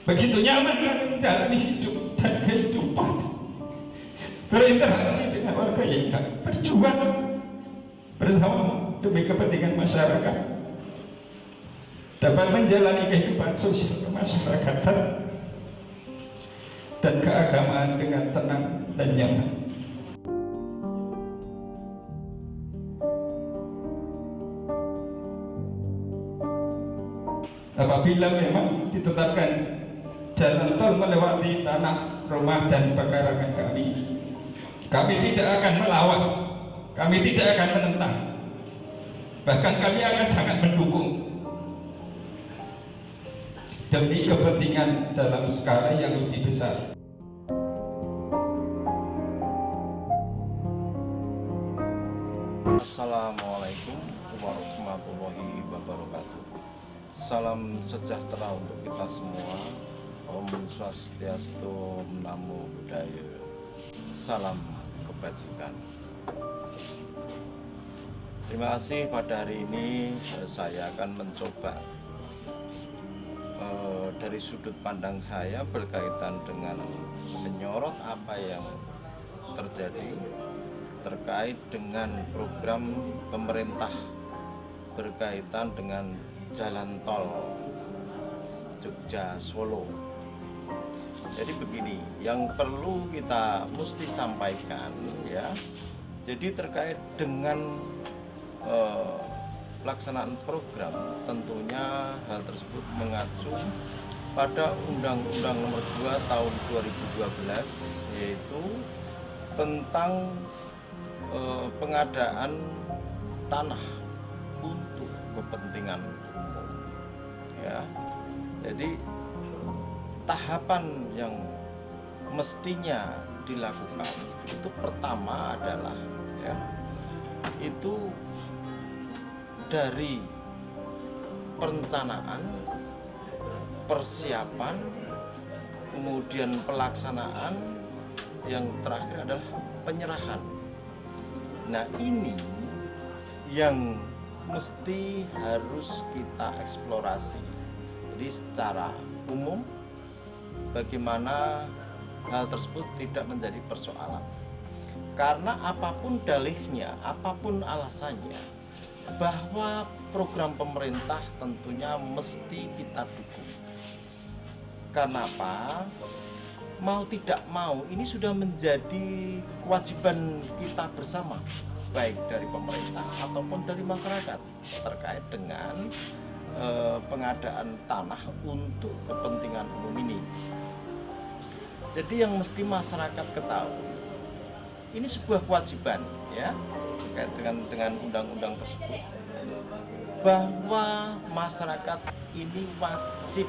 Begitu nyaman kami menjalani hidup dan kehidupan, berinteraksi dengan warga yang berjuang bersama demi kepentingan masyarakat, dapat menjalani kehidupan sosial kemasyarakatan dan keagamaan dengan tenang dan nyaman. Apabila memang ditetapkan jalan tol melewati tanah, rumah, dan pekarangan kami tidak akan melawan, kami tidak akan menentang, bahkan kami akan sangat mendukung demi kepentingan dalam skala yang lebih besar. Assalamualaikum warahmatullahi wabarakatuh. Salam sejahtera untuk kita semua. Om Swastiastu, Namo Buddhaya. Salam kebajikan. Terima kasih. Pada hari ini saya akan mencoba dari sudut pandang saya berkaitan dengan menyorot apa yang terjadi terkait dengan program pemerintah berkaitan dengan jalan tol Jogja Solo. Jadi begini, yang perlu kita mesti sampaikan ya. Jadi terkait dengan pelaksanaan program, tentunya hal tersebut mengacu pada Undang-Undang Nomor 2 Tahun 2012, yaitu tentang pengadaan tanah untuk kepentingan umum ya. Jadi tahapan yang mestinya dilakukan itu pertama adalah ya, itu dari perencanaan, persiapan, kemudian pelaksanaan, yang terakhir adalah penyerahan. Nah, ini yang mesti harus kita eksplorasi. Jadi secara umum bagaimana hal tersebut tidak menjadi persoalan. Karena apapun dalihnya, apapun alasannya, bahwa program pemerintah tentunya mesti kita dukung. Kenapa? Mau tidak mau ini sudah menjadi kewajiban kita bersama, baik dari pemerintah ataupun dari masyarakat, terkait dengan pengadaan tanah untuk kepentingan umum ini. Jadi yang mesti masyarakat ketahui, ini sebuah kewajiban ya, terkait dengan undang-undang tersebut, bahwa masyarakat ini wajib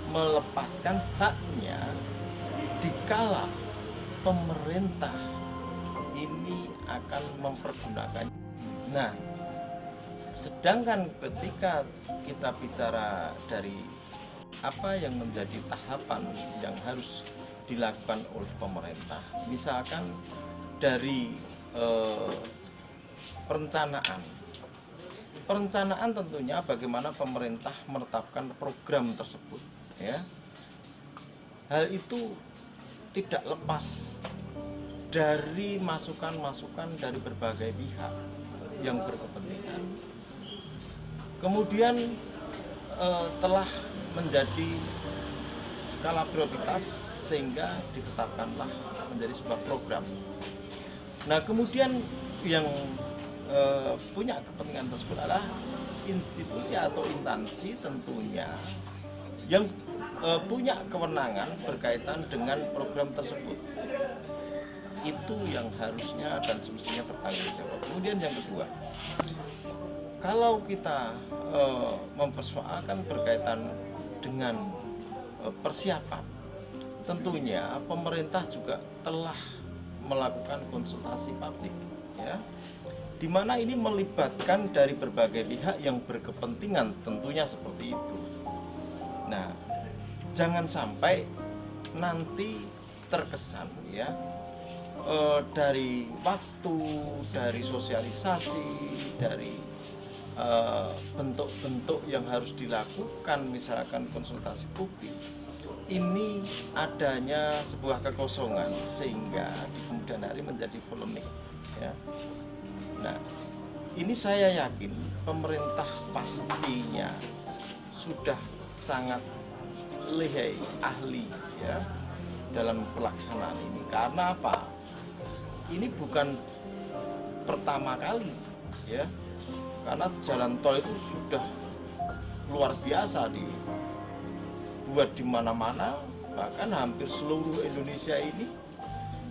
melepaskan haknya dikala pemerintah ini akan mempergunakan. Nah, sedangkan ketika kita bicara dari apa yang menjadi tahapan yang harus dilakukan oleh pemerintah, misalkan dari perencanaan tentunya bagaimana pemerintah menetapkan program tersebut ya. Hal itu tidak lepas dari masukan-masukan dari berbagai pihak yang berkepentingan. Kemudian telah menjadi skala prioritas sehingga ditetapkanlah menjadi sebuah program. Nah, kemudian yang punya kepentingan tersebut adalah institusi atau instansi tentunya yang punya kewenangan berkaitan dengan program tersebut. Itu yang harusnya dan semestinya bertanggung jawab. Kemudian yang kedua, kalau kita mempersoalkan berkaitan dengan persiapan, tentunya pemerintah juga telah melakukan konsultasi publik ya, di mana ini melibatkan dari berbagai pihak yang berkepentingan tentunya seperti itu. Nah, jangan sampai nanti terkesan ya, dari waktu, dari sosialisasi, dari bentuk-bentuk yang harus dilakukan, misalkan konsultasi publik, ini adanya sebuah kekosongan sehingga di kemudian hari menjadi polemik, ya. Nah, ini saya yakin pemerintah pastinya sudah sangat lihai, ahli, ya, dalam pelaksanaan ini. Karena apa? Ini bukan pertama kali, ya, karena jalan tol itu sudah luar biasa dibuat di mana-mana, bahkan hampir seluruh Indonesia ini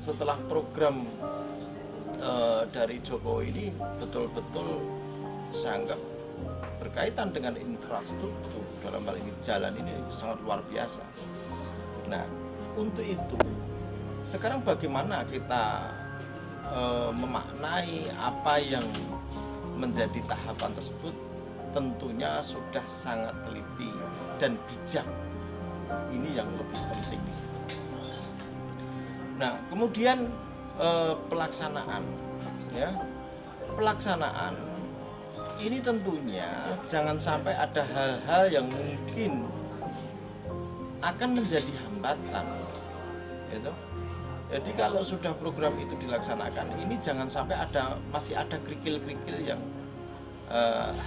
setelah program dari Jokowi ini betul-betul saya anggap berkaitan dengan infrastruktur, dalam hal ini jalan ini sangat luar biasa. Nah, untuk itu sekarang bagaimana kita memaknai apa yang menjadi tahapan tersebut, tentunya sudah sangat teliti dan bijak. Ini yang lebih penting di sini. Nah, kemudian pelaksanaan, ya, pelaksanaan ini tentunya jangan sampai ada hal-hal yang mungkin akan menjadi hambatan, gitu. Jadi kalau sudah program itu dilaksanakan, ini jangan sampai masih ada kerikil-kerikil yang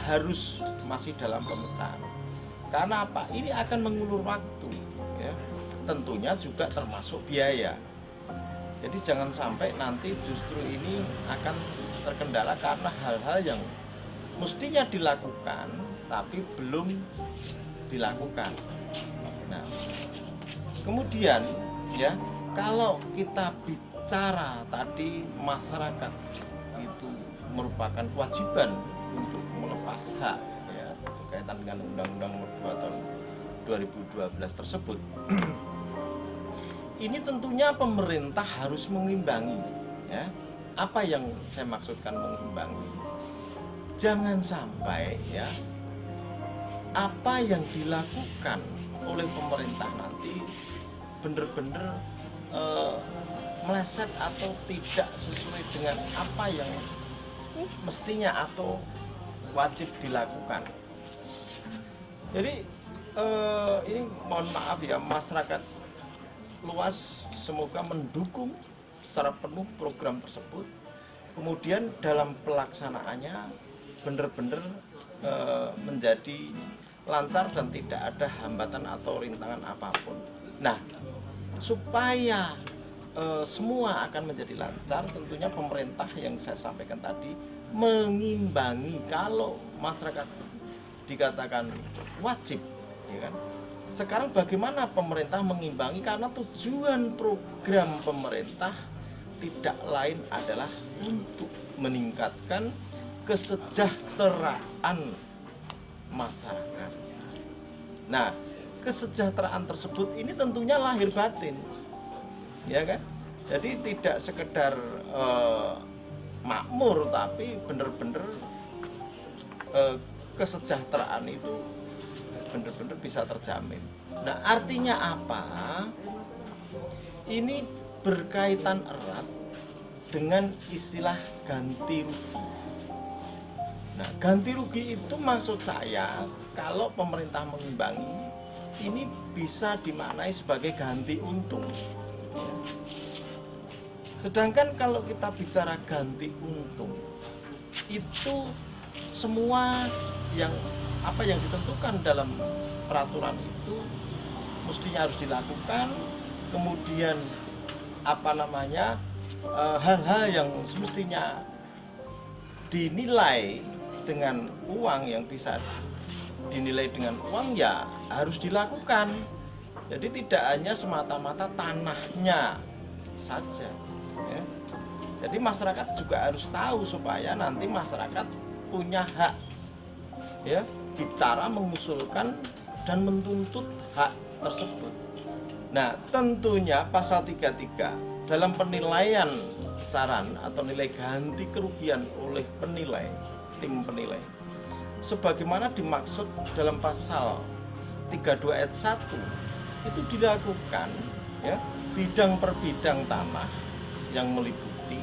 harus masih dalam pemecahan. Karena apa? Ini akan mengulur waktu, ya. Tentunya juga termasuk biaya. Jadi jangan sampai nanti justru ini akan terkendala karena hal-hal yang mestinya dilakukan tapi belum dilakukan. Nah, kemudian, ya, kalau kita bicara tadi masyarakat itu merupakan kewajiban untuk melepas hak, ya, berkaitan dengan Undang-Undang Nomor 2 tahun 2012 tersebut. Ini tentunya pemerintah harus mengimbangi, ya. Apa yang saya maksudkan mengimbangi? Jangan sampai, ya, apa yang dilakukan oleh pemerintah nanti benar-benar meleset atau tidak sesuai dengan apa yang mestinya atau wajib dilakukan. Jadi ini mohon maaf, ya, masyarakat luas semoga mendukung secara penuh program tersebut. Kemudian dalam pelaksanaannya benar-benar menjadi lancar dan tidak ada hambatan atau rintangan apapun. Nah, supaya semua akan menjadi lancar, tentunya pemerintah yang saya sampaikan tadi mengimbangi. Kalau masyarakat dikatakan wajib, ya kan? Sekarang bagaimana pemerintah mengimbangi? Karena tujuan program pemerintah tidak lain adalah untuk meningkatkan kesejahteraan masyarakat. Nah, kesejahteraan tersebut ini tentunya lahir batin, ya kan? Jadi tidak sekedar makmur, tapi benar-benar kesejahteraan itu benar-benar bisa terjamin. Nah, artinya apa? Ini berkaitan erat dengan istilah ganti rugi. Nah, ganti rugi itu maksud saya kalau pemerintah mengimbangi ini bisa dimaknai sebagai ganti untung. Sedangkan kalau kita bicara ganti untung, itu semua yang ditentukan dalam peraturan itu mestinya harus dilakukan. Kemudian hal-hal yang semestinya dinilai dengan uang, yang bisa dinilai dengan uang, ya harus dilakukan. Jadi tidak hanya semata-mata tanahnya saja, ya. Jadi masyarakat juga harus tahu supaya nanti masyarakat punya hak, ya, bicara, mengusulkan dan menuntut hak tersebut. Nah, tentunya pasal 33 dalam penilaian saran atau nilai ganti kerugian oleh tim penilai, sebagaimana dimaksud dalam pasal 32 ayat 1 itu dilakukan, ya, bidang per bidang tanah yang meliputi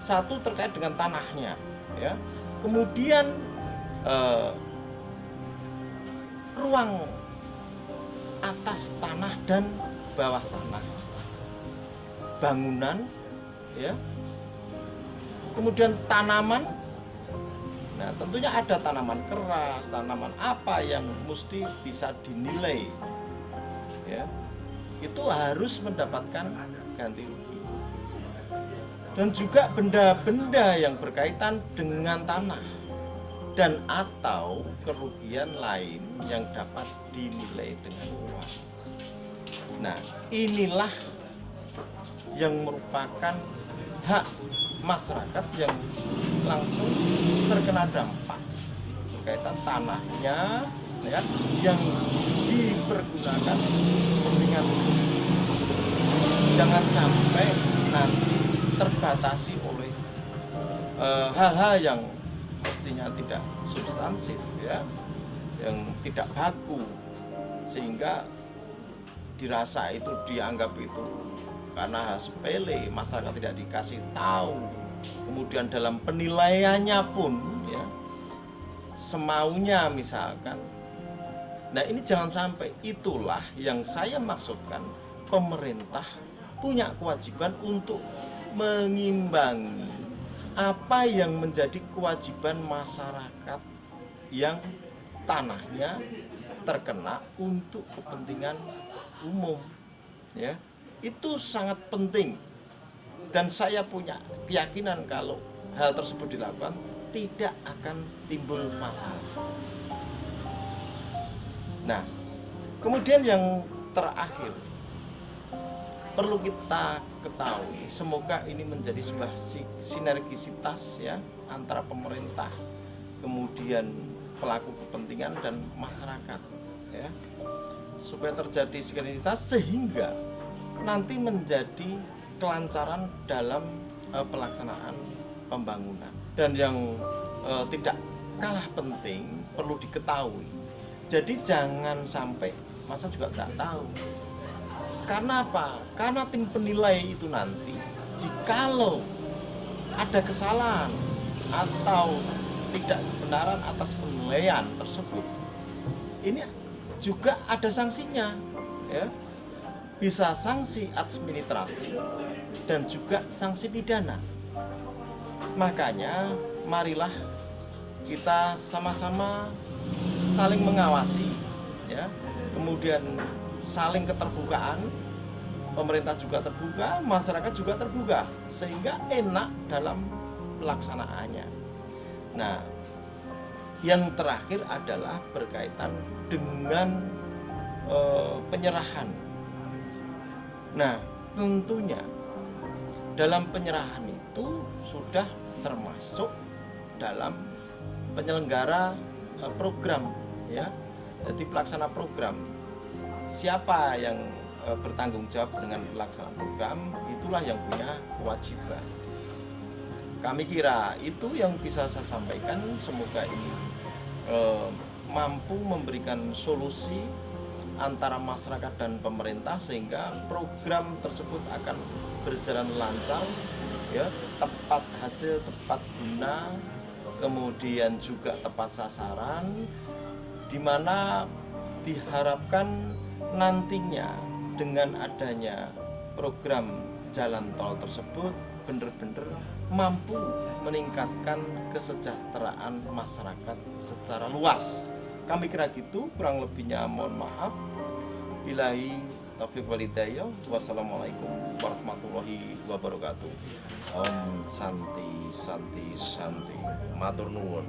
satu terkait dengan tanahnya, ya. Kemudian ruang atas tanah dan bawah tanah, bangunan, ya, kemudian tanaman. Nah, tentunya ada tanaman keras, tanaman apa yang mesti bisa dinilai, ya, itu harus mendapatkan ganti rugi. Dan juga benda-benda yang berkaitan dengan tanah dan atau kerugian lain yang dapat dinilai dengan uang. Nah, inilah yang merupakan hak masyarakat yang langsung terkena dampak berkaitan tanahnya, ya, yang dipergunakan kepentingan. Jangan sampai nanti terbatasi oleh hal-hal yang mestinya tidak substansif, ya, yang tidak baku, sehingga dirasa itu, dianggap itu karena sepele, masyarakat tidak dikasih tahu, kemudian dalam penilaiannya pun, ya, semaunya misalkan. Nah, ini jangan sampai. Itulah yang saya maksudkan, pemerintah punya kewajiban untuk mengimbangi apa yang menjadi kewajiban masyarakat yang tanahnya terkena untuk kepentingan umum, ya. Itu sangat penting, dan saya punya keyakinan kalau hal tersebut dilakukan tidak akan timbul masalah. Nah, kemudian yang terakhir perlu kita ketahui, semoga ini menjadi sebuah sinergisitas, ya, antara pemerintah, kemudian pelaku kepentingan dan masyarakat, ya, supaya terjadi sinergisitas sehingga nanti menjadi kelancaran dalam pelaksanaan pembangunan. Dan yang tidak kalah penting perlu diketahui, jadi jangan sampai masa juga nggak tahu. Karena apa? Karena tim penilai itu nanti, jikalau ada kesalahan atau tidak kebenaran atas penilaian tersebut, ini juga ada sanksinya, ya. Bisa sanksi administratif dan juga sanksi pidana. Makanya marilah kita sama-sama saling mengawasi, ya, kemudian saling keterbukaan, pemerintah juga terbuka, masyarakat juga terbuka, sehingga enak dalam pelaksanaannya. Nah, yang terakhir adalah berkaitan dengan penyerahan. Nah, tentunya dalam penyerahan itu sudah termasuk dalam penyelenggara program, ya. Jadi pelaksana program, siapa yang bertanggung jawab dengan pelaksanaan program, itulah yang punya kewajiban. Kami kira itu yang bisa saya sampaikan. Semoga ini mampu memberikan solusi antara masyarakat dan pemerintah sehingga program tersebut akan berjalan lancar, ya, tepat hasil, tepat guna, kemudian juga tepat sasaran, di mana diharapkan nantinya dengan adanya program jalan tol tersebut benar-benar mampu meningkatkan kesejahteraan masyarakat secara luas. Kami kira gitu, kurang lebihnya mohon maaf. Billahi taufiq wal hidayah. Wassalamualaikum warahmatullahi wabarakatuh. Om Santi Santi Santi. Matur nuwun.